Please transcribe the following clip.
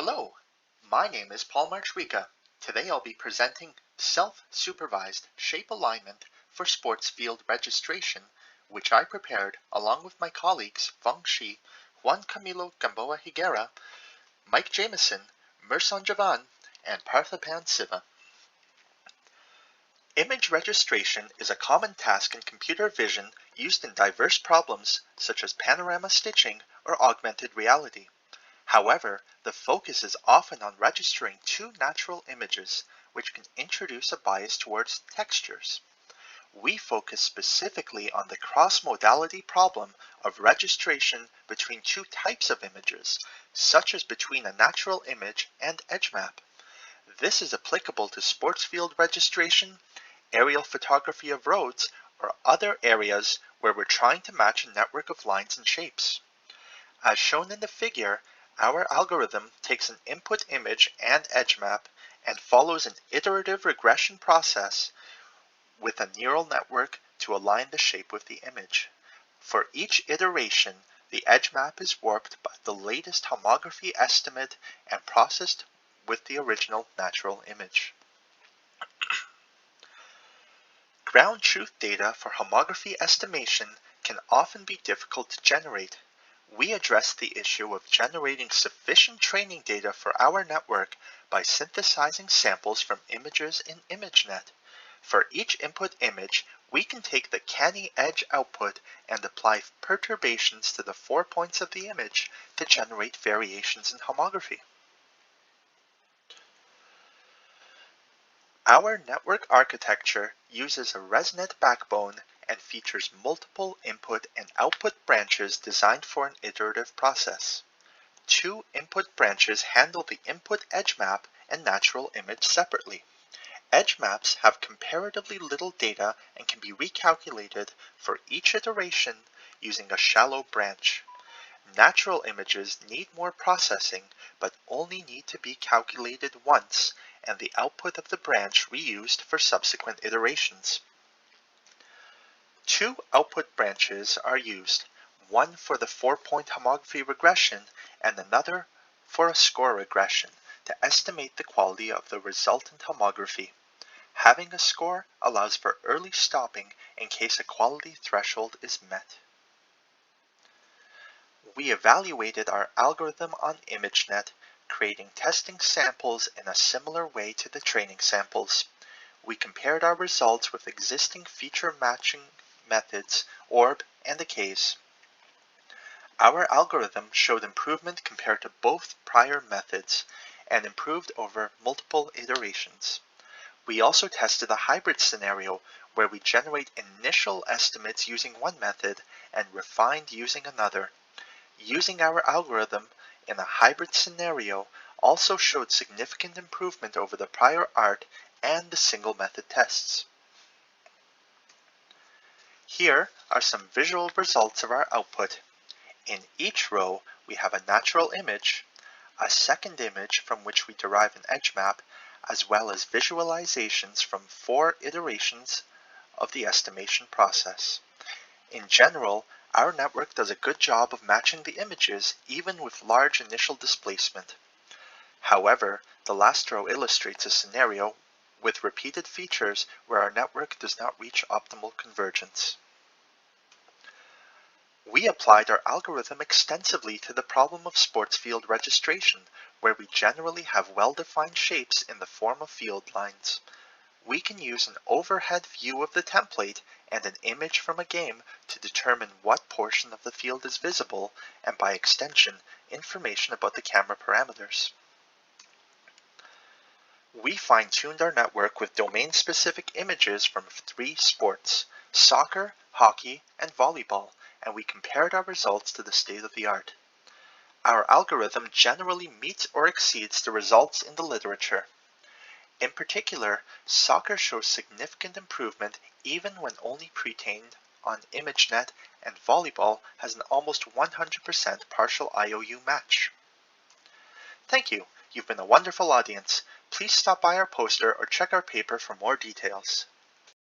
Hello, my name is Paul Marchwica. Today I'll be presenting self-supervised shape alignment for sports field registration, which I prepared along with my colleagues Feng Shi, Juan Camilo Gamboa Higuera, Mike Jamieson, Mehrsan Javan, and Parthipan Siva. Image registration is a common task in computer vision used in diverse problems such as panorama stitching or augmented reality. However, the focus is often on registering two natural images, which can introduce a bias towards textures. We focus specifically on the cross-modality problem of registration between two types of images, such as between a natural image and edge map. This is applicable to sports field registration, aerial photography of roads, or other areas where we're trying to match a network of lines and shapes. As shown in the figure, our algorithm takes an input image and edge map and follows an iterative regression process with a neural network to align the shape with the image. For each iteration, the edge map is warped by the latest homography estimate and processed with the original natural image. Ground truth data for homography estimation can often be difficult to generate. We address the issue of generating sufficient training data for our network by synthesizing samples from images in ImageNet. For each input image, we can take the canny edge output and apply perturbations to the 4 points of the image to generate variations in homography. Our network architecture uses a ResNet backbone and features multiple input and output branches designed for an iterative process. Two input branches handle the input edge map and natural image separately. Edge maps have comparatively little data and can be recalculated for each iteration using a shallow branch. Natural images need more processing, but only need to be calculated once, and the output of the branch reused for subsequent iterations. Two output branches are used, one for the 4-point homography regression and another for a score regression to estimate the quality of the resultant homography. Having a score allows for early stopping in case a quality threshold is met. We evaluated our algorithm on ImageNet, creating testing samples in a similar way to the training samples. We compared our results with existing feature matching methods, ORB and ACASE. Our algorithm showed improvement compared to both prior methods and improved over multiple iterations. We also tested a hybrid scenario where we generate initial estimates using one method and refined using another. Using our algorithm in a hybrid scenario also showed significant improvement over the prior art and the single method tests. Here are some visual results of our output. In each row, we have a natural image, a second image from which we derive an edge map, as well as visualizations from 4 iterations of the estimation process. In general, our network does a good job of matching the images even with large initial displacement. However, the last row illustrates a scenario with repeated features where our network does not reach optimal convergence. We applied our algorithm extensively to the problem of sports field registration, where we generally have well-defined shapes in the form of field lines. We can use an overhead view of the template and an image from a game to determine what portion of the field is visible, and by extension, information about the camera parameters. We fine-tuned our network with domain-specific images from 3 sports: soccer, hockey, and volleyball, and we compared our results to the state-of-the-art. Our algorithm generally meets or exceeds the results in the literature. In particular, soccer shows significant improvement even when only pretrained on ImageNet, and volleyball has an almost 100% partial IOU match. Thank you. You've been a wonderful audience. Please stop by our poster or check our paper for more details.